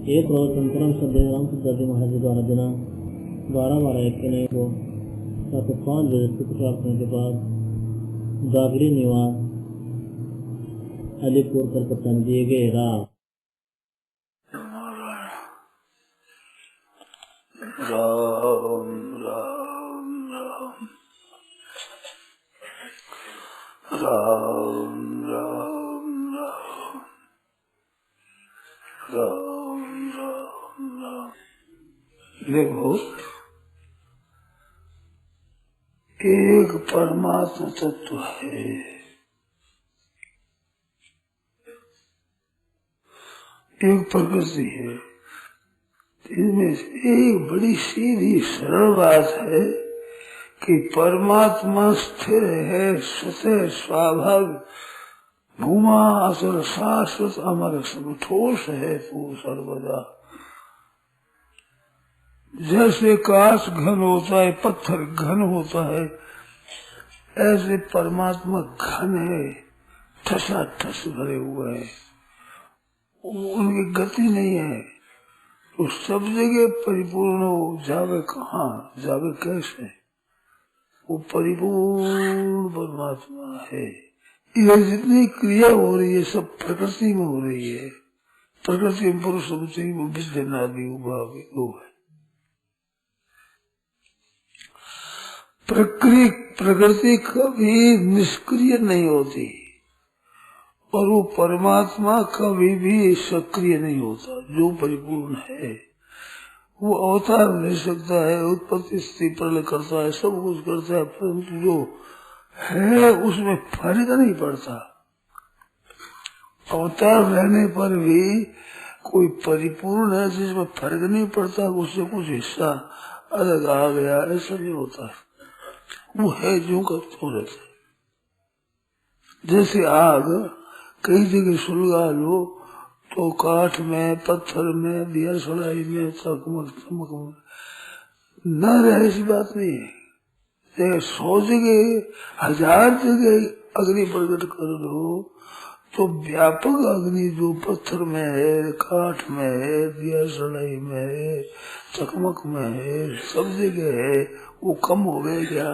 ये प्रवचन सदैव सिद्धार्थी महाराज द्वारा दिनांक 12/12/21 को 5 बजे प्रार्थना के बाद दागरी निवास अलीपुर कलकत्ता में दिए गए राग राम राम राम राम राम राम राम राम राम। देखो, एक परमात्मा तत्व है, एक प्रकृति है। इसमें एक बड़ी सीधी सरल बात है कि परमात्मा स्थिर है, स्वतः स्वाभाविक, भूमा असल शाश्वत अमर ठोस है वो सर्वदा। जैसे कांच घन होता है, पत्थर घन होता है, ऐसे परमात्मा घन है, ठसा ठस भरे हुए है, उनकी गति नहीं है। तो सब जगह परिपूर्ण हो जावे, कहाँ जावे, कैसे? वो परिपूर्ण परमात्मा है। ये जितनी क्रिया हो रही है सब प्रकृति में हो रही है। प्रकृति में पुरुष विद्यनादि वो है। प्रकृति कभी निष्क्रिय नहीं होती और वो परमात्मा कभी भी सक्रिय नहीं होता। जो परिपूर्ण है वो अवतार ले सकता है, उत्पत्ति स्थिति प्रलय करता है, सब कुछ करता है, परंतु जो है उसमें फर्क नहीं पड़ता। अवतार रहने पर भी कोई परिपूर्ण है जिसमें फर्क नहीं पड़ता, उससे कुछ हिस्सा अलग आ गया, ऐसा नहीं होता। वो है जो का तो रहता है। जैसे आग कई जगह सुलगा लो तो काठ में, पत्थर में, दिया सड़ाई में, चमक में न रहे, ऐसी बात नहीं है। 100 जगह 1000 जगह अग्नि प्रकट कर दो तो व्यापक अग्नि जो पत्थर में है, काठ में है, दिया सड़ाई में है, चकमक में है, सब जगह है, वो कम हो गए क्या?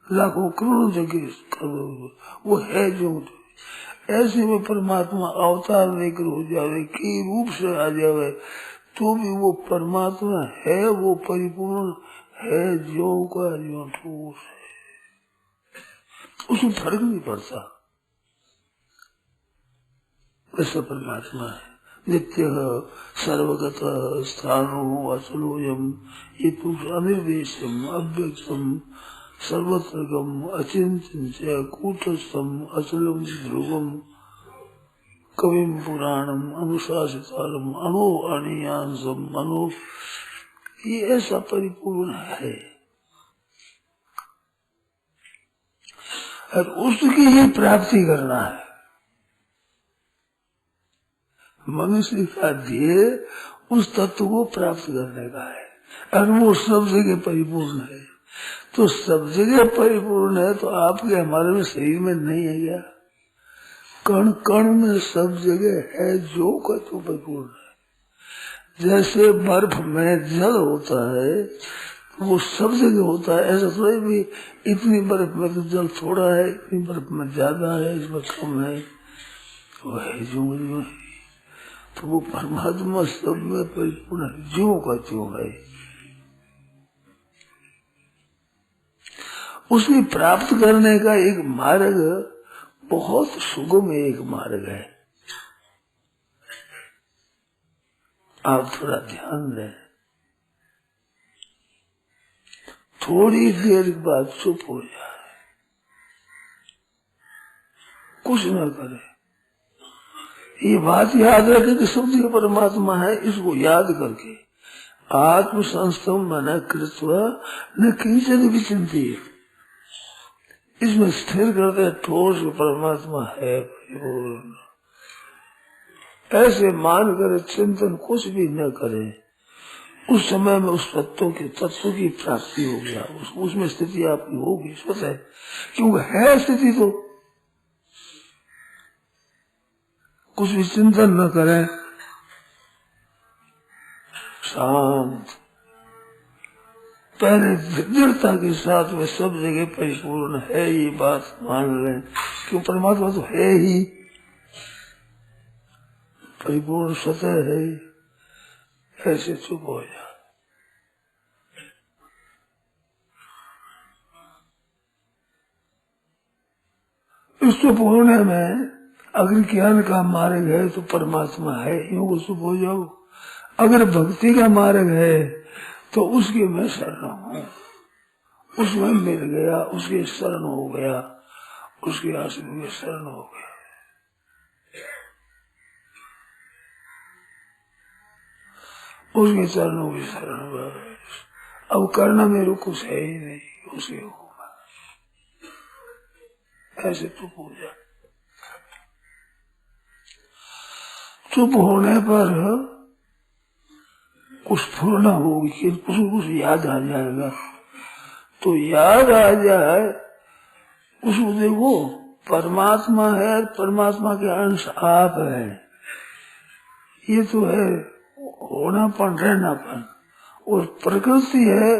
लाखों करोड़ों जगह वो है जो। ऐसे में परमात्मा अवतार लेकर हो जावे, की रूप से आ जावे, तो भी वो परमात्मा है, वो परिपूर्ण है, जो का जो ठोस है, उसमें फर्क नहीं पड़ता। ऐसा परमात्मा है। नित्य सर्वगत स्थानो अचलोयम, ये पुरुष अनिर्देशम अव्यक्तम सर्वत्रगम अचिंत्य कूटस्थम अचलम ध्रुवम कविम पुराणम अनुशासितारम अणो अणियांसम अणो, ये ऐसा परिपूर्ण है। और उसकी ही प्राप्ति करना है। मनुष्य का ध्येय उस तत्व को प्राप्त करने का है, और वो सब जगह परिपूर्ण है। तो सब जगह परिपूर्ण है तो आपके हमारे में शरीर में नहीं है क्या? कण कण में सब जगह है, जो का तो परिपूर्ण है। जैसे बर्फ में जल होता है वो सब जगह होता है, ऐसा तो भी इतनी बर्फ में तो जल थोड़ा है, इतनी बर्फ में ज्यादा है, इसमें कम है, वो है जो है। तो वो परमात्मा सब में परिपूर्ण है, जो का जो है। उसकी प्राप्त करने का एक मार्ग बहुत सुगम एक मार्ग है। आप थोड़ा ध्यान दें। थोड़ी देर बाद चुप हो जाए, कुछ न करे, ये बात याद रखे कि सब जगह परमात्मा है। इसको याद करके आत्म संस्तम मन कृत्वा न किंचन विचिंती, इसमें स्थिर करते ठोस परमात्मा है परिपूर्ण। ऐसे मान कर चिंतन कुछ भी न करे, उस समय में उस तत्व की प्राप्ति हो गया, उसमें स्थिति आपकी होगी स्वतः, क्योंकि है स्थिति तो कुछ भी चिंतन न करें, शांत, पहले दृढ़ता के साथ वह सब जगह परिपूर्ण है, ये बात मान लें। क्यों? परमात्मा तो है ही, परिपूर्ण सतह है। ऐसे चुप हो जा। इस चुप होने में अगर ज्ञान का मार्ग है तो परमात्मा है, यूं चुप हो जाओ। अगर भक्ति का मार्ग है तो उसके मैं शरण हूँ, उसमें मिल गया, उसके शरण हो गया, उसके आश्रय में शरण हो गया। उसके चरणों की शरण हुआ। अब करना मेरे कुछ है ही नहीं, उसे होगा। ऐसे चुप हो जा। चुप होने पर कुछ फूर्णा होगी कि कुछ याद आ जाएगा। तो याद आ जाए उसको देखो, परमात्मा है, परमात्मा के अंश आप है। ये तो है होनापन, रहनापन। और प्रकृति है,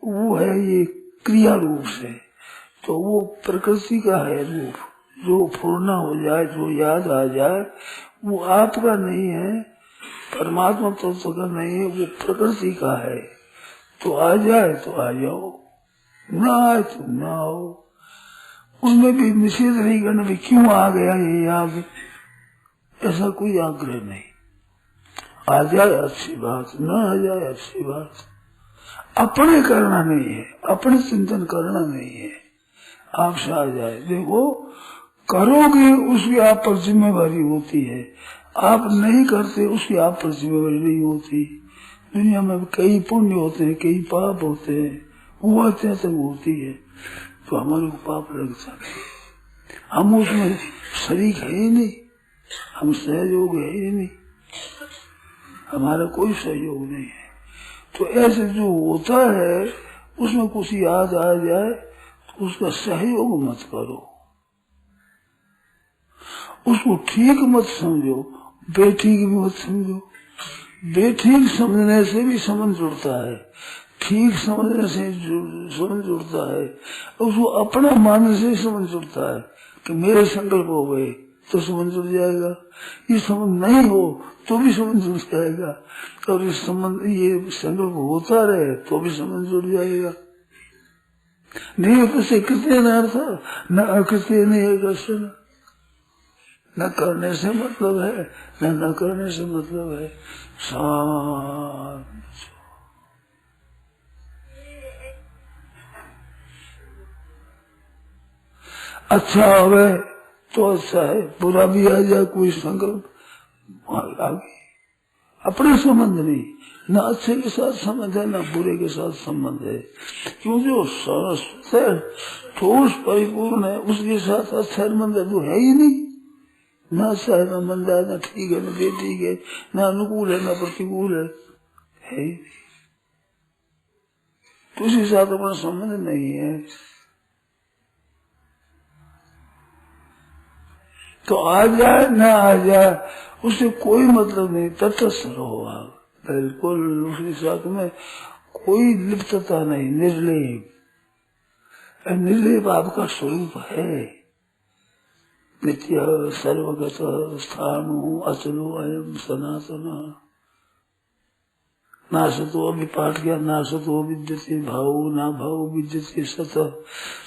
वो है ये क्रिया रूप से। तो वो प्रकृति का है रूप, जो पूर्ण हो जाए, जो याद आ जाए, वो आपका नहीं है, परमात्मा तत्व का नहीं है, वो प्रकृति का है। तो आ जाए तो आ जाओ, ना आए तो ना आओ। उनमें भी निषेध नहीं करना भी क्यों आ गया ये याद, ऐसा कोई आग्रह नहीं। आ जाए अच्छी बात, ना आ जाए अच्छी बात। अपने करना नहीं है, अपने चिंतन करना नहीं है, आपसे आ जाए। देखो करोगे उसकी आप पर जिम्मेवारी होती है, आप नहीं करते उसकी आप पर जिम्मेवारी नहीं होती। दुनिया में कई पुण्य होते हैं, कई पाप होते हैं, वो अत्याचार होती है तो हमारे को पाप लगता है। हम उसमें शरीक है ही नहीं, हम सहयोग है ही नहीं, हमारा कोई सहयोग नहीं है। तो ऐसे जो होता है उसमें कुछ याद आ जाए तो उसका सहयोग मत करो, उसको ठीक मत समझो, बेठीक भी मत समझो। बेठीक समझने से भी समझ जुड़ता है, ठीक समझने से समझ जुड़ता है। उसको अपना मानने से समझ जुड़ता है कि मेरे संकल्प हो गए तो समझ जुड़ जाएगा, ये समझ नहीं हो तो भी समझ जुड़ जाएगा, और इस संबंध ये संकल्प होता रहे तो भी समझ जुड़ जाएगा। नहीं तो से कृत्य न अर्थ, न अकृत्य नहीं है, न करने से मतलब है, न करने से मतलब है। शांत अच्छा होवे तो अच्छा है, बुरा भी आ जाए कोई संकल्प आगे, अपने संबंध नहीं, न अच्छे के साथ संबंध है न बुरे के साथ संबंध है। क्यों? जो ठोस परिपूर्ण है उसके साथ अच्छा संबंध तो है ही नहीं। न अच्छा है न मंदा है, न ठीक है न बेठीक है, न अनुकूल है न प्रतिकूल है ही नहीं। तो उसके साथ अपना संबंध नहीं है। तो आ जाए न आ जाए उससे कोई मतलब नहीं, तटस्थ रहो आप बिल्कुल, उसके साथ में कोई लिप्तता नहीं, निर्लेप। निर्लेप आपका स्वरूप है। नित्य सर्वगत स्थाणु अचलो अयम सनातन, नासतो अभी पाठ किया, नासतो विद्यते भाव, ना भाव विद्यते सत,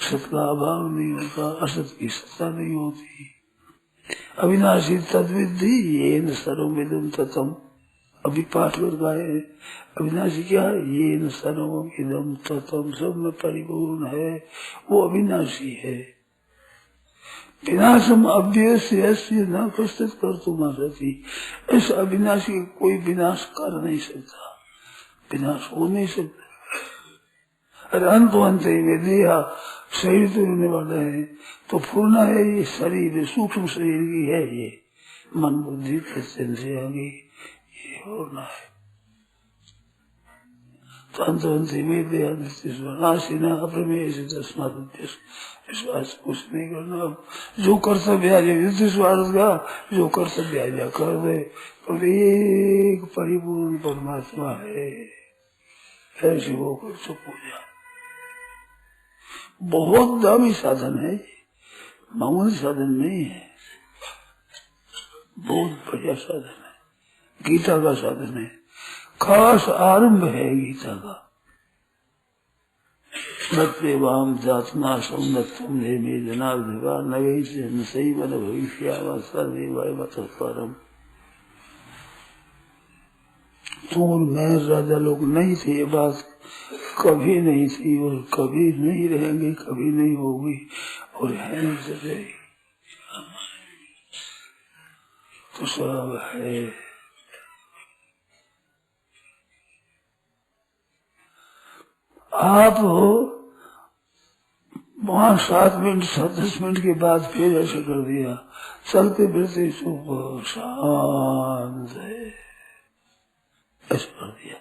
सत का अभाव नहीं होता, असत की सत्ता नहीं होती। अविनाशी तद्विद्धि येन सर्वमिदं ततम्, अभी पाठ कर गाए। अविनाशी क्या है? येन सर्वमिदं ततम्, सब में परिपूर्ण है, वो अविनाशी है। विनाशम अव्ययस्य न प्रस्तुत कर तुम आसती, इस अविनाशी कोई विनाश कर नहीं सकता, विनाश हो नहीं सकता। अरे अंत ही देहा, शरीर तो होने वाला है, तो पूर्ण है ये शरीर, सूक्ष्म शरीर की है ये, मन बुद्धि से आगे ये होना है। तंत्रवंती वेदयासीना अप्रमेय से तस्मात् इस बात से कुछ नहीं करना। जो कर्तव्य आ जाए युद्ध स्वार्थ का, जो कर्तव्य आ जाए कर दे। और एक परिपूर्ण परमात्मा है, ऐसे होकर तो पूजा बहुत दामी साधन है, मामूली साधन नहीं है, बहुत बढ़िया साधन है, गीता का साधन है, खास आरंभ है गीता का। नत्वेवाम जातना संगतम मे जनार्दवा नवै से नसई मन भविष्यावा सर्वे मतस्वरम। तुम और मैं राजा लोग नहीं थे, ये बात कभी नहीं थी और कभी नहीं रहेंगे, कभी नहीं होगी और है नहीं सकेगी, तो सब है। आप वहाँ 7 मिनट 10 मिनट के बाद फिर ऐसे कर दिया, चलते फिरते सुबह शांत है, ऐसे कर दिया,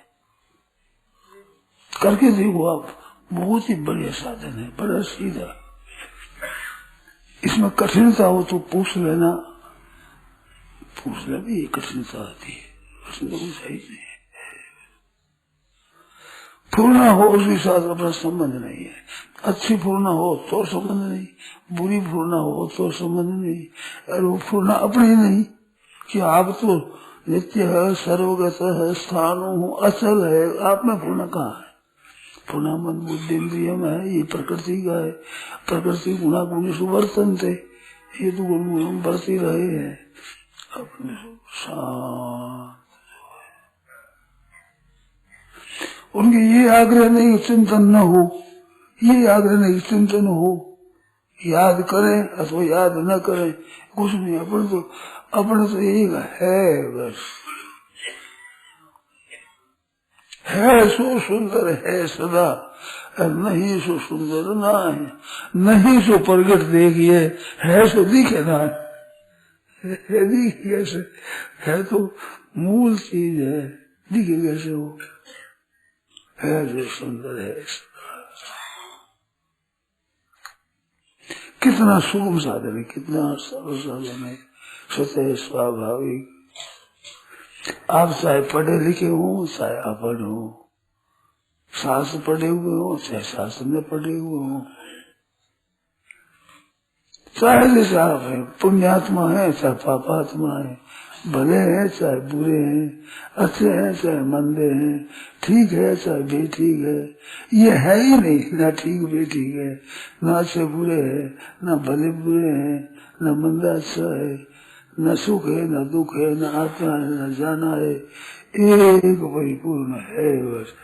करके देखो आप, बहुत ही बढ़िया साधन है, बड़ा सीधा। इसमें कठिनता हो तो पूछ लेना, पूछ ले भी कठिनता आती है, उसमें तो कुछ है ही नहीं। पूर्ण हो उसके साथ अपना संबंध नहीं है, अच्छी पूर्ण हो तो संबंध नहीं, बुरी पूर्ण हो तो संबंध नहीं, और वो पूर्ण अपने नहीं कि आप तो नित्य है, सर्वगत है, स्थान हो, अचल है, आप में पूर्ण कहाँ है? पूर्ण मन बुद्धि इंद्रिय में है, ये प्रकृति का है, प्रकृति गुणा गुण सुवर्तन थे, ये तो गुण बढ़ती रहे हैं अपने शांत। उनके ये आग्रह नहीं चिंतन न हो, ये आग्रह नहीं चिंतन हो, याद करें अथवा याद न करें, कुछ नहीं, अपने तो एक है बस, है सो सुंदर है सदा, नहीं सो सुंदर ना है, नहीं सो प्रगट देखिए, है सो दिखे ना है, दिखे कैसे, है तो मूल चीज है, दिखे कैसे हो, है जो सुंदर है। कितना सुगम साधन है, कितना सरल साधन है, स्वतः स्वाभाविक। आप चाहे पढ़े लिखे हो, चाहे अपढ़ हो, शास्त्र पढ़े हुए हो, चाहे शास्त्र में पढ़े हुए हो, चाहे जैसे आप है, पुण्यात्मा है चाहे पापात्मा है, भले हैं चाहे बुरे हैं, अच्छे हैं चाहे मंदे हैं, ठीक है चाहे बेठीक है, ये है ही नहीं, ना ठीक बेठीक है, ना अच्छे बुरे है, ना भले बुरे हैं, न मंदा अच्छा है, न सुख है न दुख है, न आत्मा है न जाना है, एक परिपूर्ण है बस,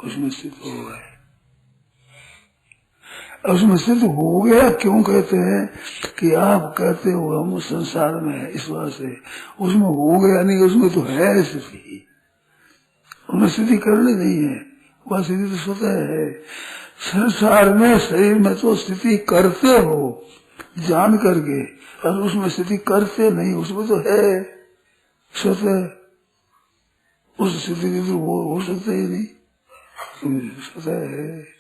उसमें स्थित हो गए। उसमें सिद्ध हो गया, क्यों कहते हैं कि आप कहते हो हम संसार में है, इस बात से उसमें हो गया नहीं, उसमें तो है स्थिति, उन्हें स्थिति करनी नहीं है, वह स्थिति तो स्वतः है। संसार में शरीर में तो स्थिति करते हो जान करके, और उसमें स्थिति करते नहीं, उसमें तो है स्वतः, उस स्थिति की तो हो सकता ही नहीं, स्वतः है।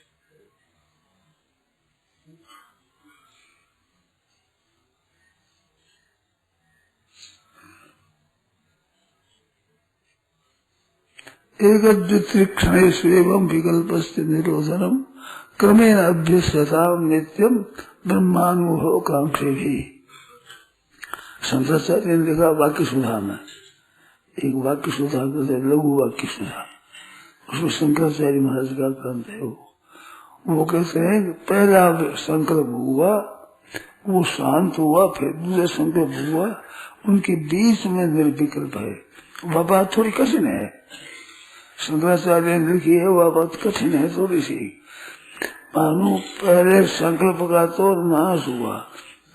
एक क्षणेष्वेवं विकल्पस्य निरोधनम क्रमेण अभ्यस्यताम नित्यम ब्रह्मानुभव कांक्षे भी। शंकराचार्य ने लिखा वाक्य सुधा में, एक वाक्य सुधा कहते लघु वाक्य सुधा, उसमें शंकराचार्य महाराज का ग्रंथ है। वो कहते हैं पहला संकल्प हुआ, वो शांत हुआ, फिर दूसरा संकल्प हुआ, उनके बीच में निर्विकल्प है। वह बात थोड़ी कठिन है, शंकराचार्य ने लिखी है, वह बात कठिन है थोड़ी सी। मानो पहले संकल्प का तो नाश हुआ,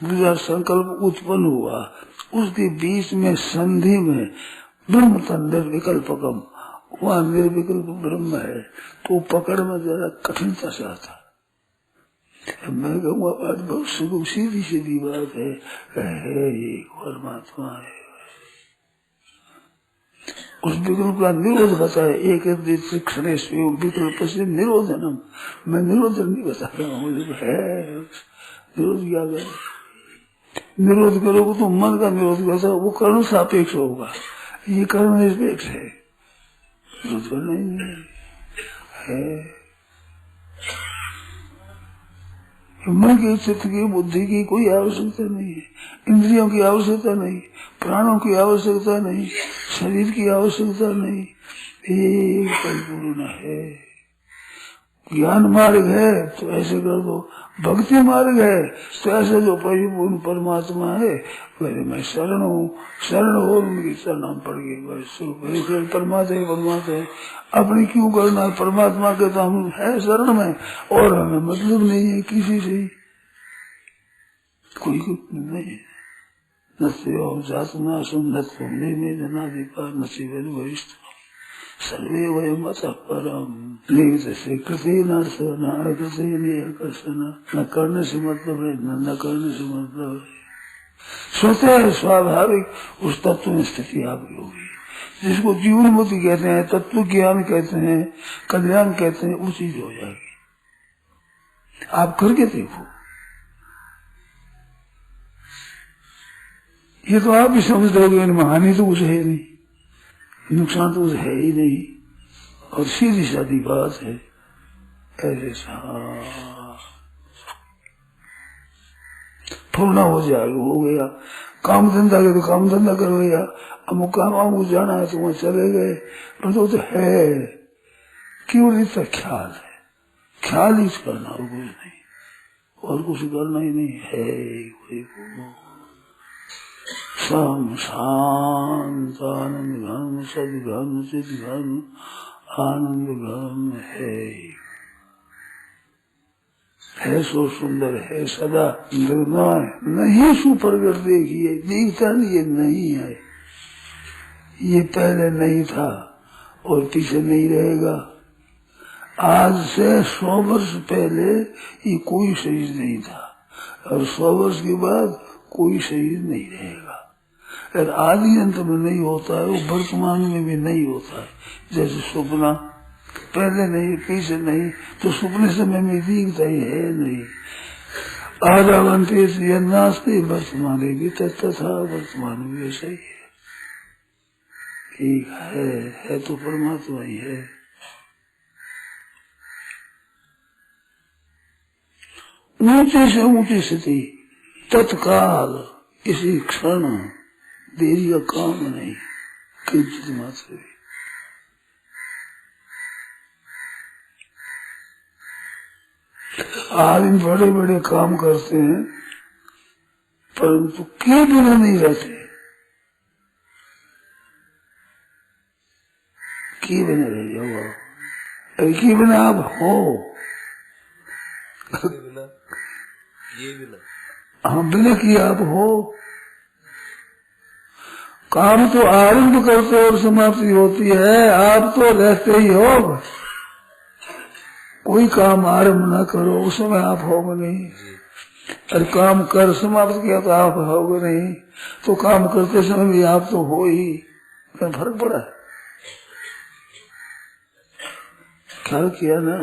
दूसरा संकल्प उत्पन्न हुआ, उसके बीच में संधि में ब्रह्म निर्विकल्पकम, वह निर्विकल्प ब्रह्म है, तो पकड़ में जरा कठिनता से आता। मैं कहूँगा बात बहुत सीधी सीधी बात है, ये परमात्मा है। उस विकल्प का निरोध बताया। एक विकल्प से निरोध है ना, मैं निरोध नहीं बता रहा हूँ, मुझे है निरोध क्या कर, निरोध करोगे तो मन का निरोध करता, वो कर्म सापेक्ष होगा, ये कर्म निरपेक्ष है, विरोध करना ही नहीं है। मन के चित्त की बुद्धि की कोई आवश्यकता नहीं है, इंद्रियों की आवश्यकता नहीं, प्राणों की आवश्यकता नहीं, शरीर की आवश्यकता नहीं, एक परिपूर्ण है। ज्ञान मार्ग है तो ऐसे कर दो, भक्ति मार्ग है तो ऐसे जो परिपूर्ण परमात्मा है वैसे मैं शरण हूँ, शरण हो उनकी शरण पड़ गई, परमात्मा है, अपनी क्यों करना है, परमात्मा के तो हम है शरण में और हमें मतलब नहीं है किसी से, कोई नहीं है। नस्यो जातनाशम नत्वदीपा नसीबन भविष्य सर्वे वयम अतः परम से कृति न कृति निकर्षण, न करने से मतलब है न करने से मतलब है, स्वतः स्वाभाविक उस तत्व में स्थिति आपकी होगी, जिसको जीवन मुक्ति कहते हैं, तत्व ज्ञान कहते हैं, कल्याण कहते हैं, वो चीज हो जाएगी। आप करके देखो, ये तो आप भी समझ दोगे, इनमें हानि तो कुछ है नहीं, नुकसान तो कुछ है ही नहीं, और सीधी सादी बात है ऐसे पूर्ण हो जाएगा, हो गया। काम धंधा के तो काम धंधा कर गया, अमुक काम अमुक जाना है तो वहां चले गए, पर तो है केवल इसका ख्याल है, ख्याल ही करना और कुछ नहीं, और कुछ करना ही नहीं है। कोई सम शांत आनंद घन सदघन चिदघन आनंद घन है सो सुंदर है सदा निर्णय, नहीं सुप्रगट देखिए, दिखता नहीं, ये नहीं है, ये पहले नहीं था और पीछे नहीं रहेगा। आज से 100 वर्ष पहले ये कोई शरीर नहीं था और 100 वर्ष के बाद कोई शरीर नहीं रहेगा, और आदि अंत में नहीं होता है, वो वर्तमान में भी नहीं होता है। जैसे सपना पहले नहीं पीछे नहीं, तो सपने समय में दिखता ही है नहीं। आदावंते नास्ते वर्तमान भी तथा वर्तमान भी ऐसा ही है, ठीक है तो परमात्मा ही है। ऊंचे से ऊंची स्थिति तत्काल, इसी क्षण, देरी का काम नहीं, किंचित मात्र भी। आदमी बड़े बड़े काम करते हैं परंतु किए बिना नहीं रहते, किए बिना रह जाओ, अरे किए बिना आप हो, हाँ बिना किए आप हो। काम तो आरंभ करते और समाप्ति होती है, आप तो रहते ही हो। कोई काम आरंभ ना करो उस समय आप होगे नहीं, और काम कर समाप्त किया तो आप होगे नहीं, तो काम करते समय भी आप तो हो ही, क्या फर्क पड़ा है? ख्याल किया ना?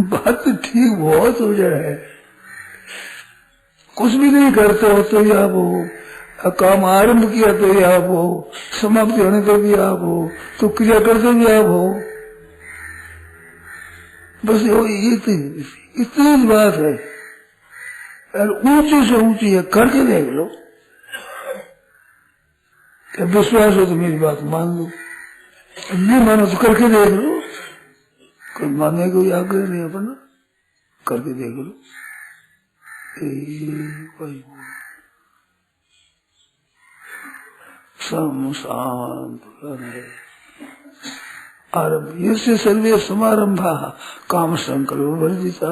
बात तो ठीक बहुत हो जाए, कुछ भी नहीं करते हो तो ही आप हो, काम आरंभ किया तो ही आप हो, समाप्ति होने तो भी आप हो, तो क्रिया करते भी आप हो, बस इतनी बात है। और ऊंची से ऊंची है, करके देख लो, क्या विश्वास हो तो मेरी बात मान लो, नहीं मानो तो करके देख लो, कोई मानने को आग्रह नहीं अपना, करके देख लो। शांत आरंभ ये सर्वे समारंभा काम संकल्प वर्जिता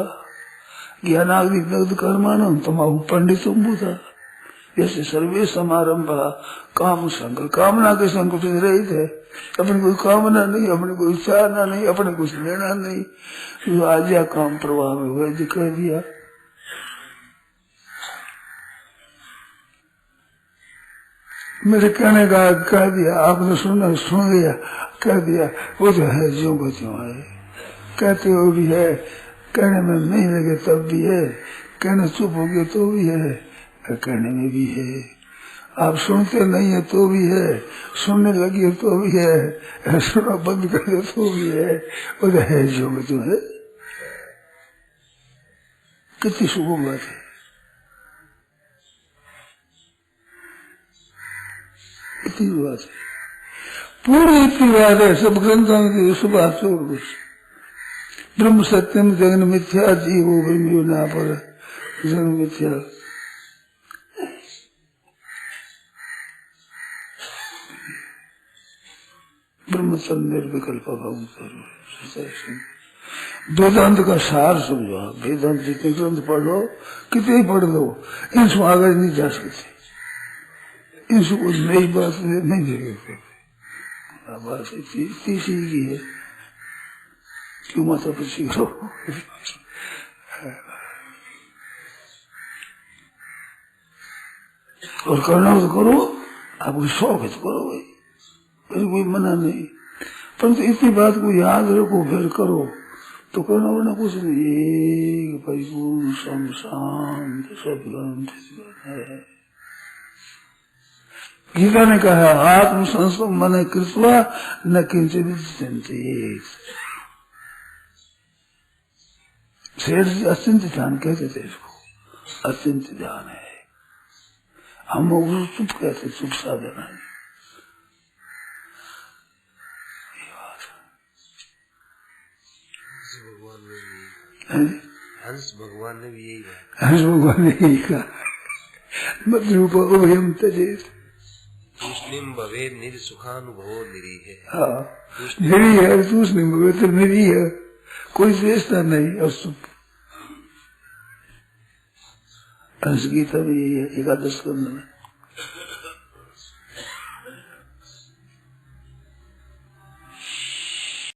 ज्ञानाग्नि दग्ध कर्माणं तमाहु पंडितुम बुधा। जैसे सर्वे समारंभा काम संकल्प, कामना के संकल्प से रहित है, अपनी कोई कामना नहीं, अपनी कोई चाहना नहीं, अपने कुछ लेना नहीं, जो आज्ञा काम प्रवाह में वैध कह दिया। मेरे कहने का कह दिया, आपने सुन लिया, कह दिया, वो तो है ज्यों का त्यों है। कहते हो भी है, कहने में नहीं लगे तब भी है, कहने चुप हो गए तो भी है, कहने में भी है। आप सुनते नहीं है तो भी है, सुनने लगी तो भी है, सुना बंद कर दे तो भी है, वो तो है ज्यों का त्यों है। कितनी सुगम बात है। इतनी बात है, पूरी इतनी बात है, सब ग्रंथों में सब बात छोड़ कुछ। ब्रह्म सत्यम जगन मिथ्या, जीवो ब्रह्म ना पर जगन मिथ्या। ब्रह्म तन निर्विकल्प वेदांत का सार समझो आप। वेदांत जितने ग्रंथ पढ़ लो, कितने ही पढ़ लो, इनसे आगे नहीं जा सकते, इनसे कुछ नई बात नहीं देखे। बात इतनी सी की है, क्यों माता पची करो। और करना तो करो, आपको शौक है तो करो भाई, कोई मना नहीं। परंतु इतनी बात को याद रखो, फिर करो तो करना, वरना कुछ नहीं। एक परिपूर्ण शांत सब ग्रंथ है। गीता ने कहा आत्म संस्कृत मन कृत्वा न किंचित चिंतित। सेठ जी अत्यंत ध्यान कहते थे इसको, अत्यंत ध्यान है। हम उसको चुप कहते, चुप सा देना है। हंस भगवान ने भी यही कहा। हंस भगवान ने यही कहा, मद्रूपम तजेत तूष्णिम भवेद निर सुखानुभवो निरीह। हाँ, निरी है, तूष्णिम भवेद तो निरी है, कोई द्वेषता नहीं और चुप। हंस गीता में यही है, 11 स्कंद में।